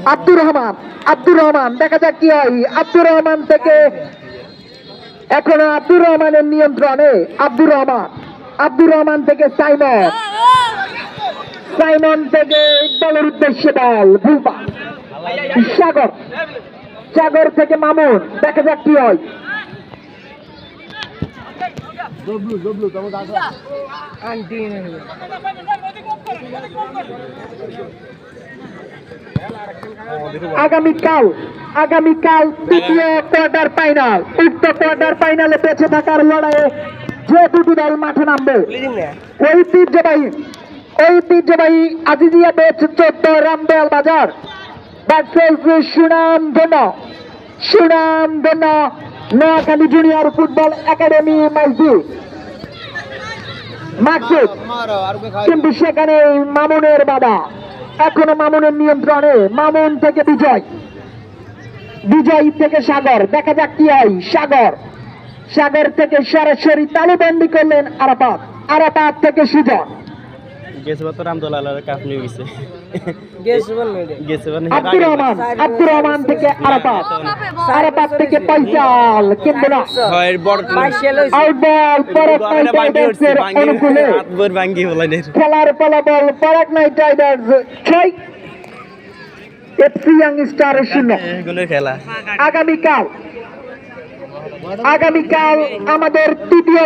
আব্দুর রহমান দেখা যাক কি হয়। আব্দুর রহমান থেকে এখনো আব্দুর রহমানের নিয়ন্ত্রণে আব্দুর রহমান থেকে সাইমন থেকে ইকবালের উদ্দেশ্যে বল ভুলপা সাগর থেকে মামুন দেখা যাক কি হয়। আগামীকাল তৃতীয় কোয়ার্টার ফাইনাল। উক্ত কোয়ার্টার ফাইনালে বেঁচে থাকার লড়াইয়ে যে দুটি দল মাঠে নামবে ঐতিহ্যবাহী আজিজিয়া বেচ 14 রামদেয়াল বাজার ভার্সেস সুনামধন্য Noakhali junior football academy Maksud. কিন্তু সেখানে মামুনের বাবা এখনো মামুনের নিয়ন্ত্রণে। মামুন থেকে বিজয় থেকে সাগর দেখা যাক কি হয়। সাগর থেকে সরাসরি তালুবন্দি করলেন আরাফাত থেকে সুজন। আব্দুর রহমান থেকে আরাফাত থেকে পয়সাল কিন্তু না অনুকূলে খেলার ফলাফল পরাগ নাইট রাইডার্স 6 এফসি ইয়াংস্টার 0। আগামীকাল আমাদের তৃতীয়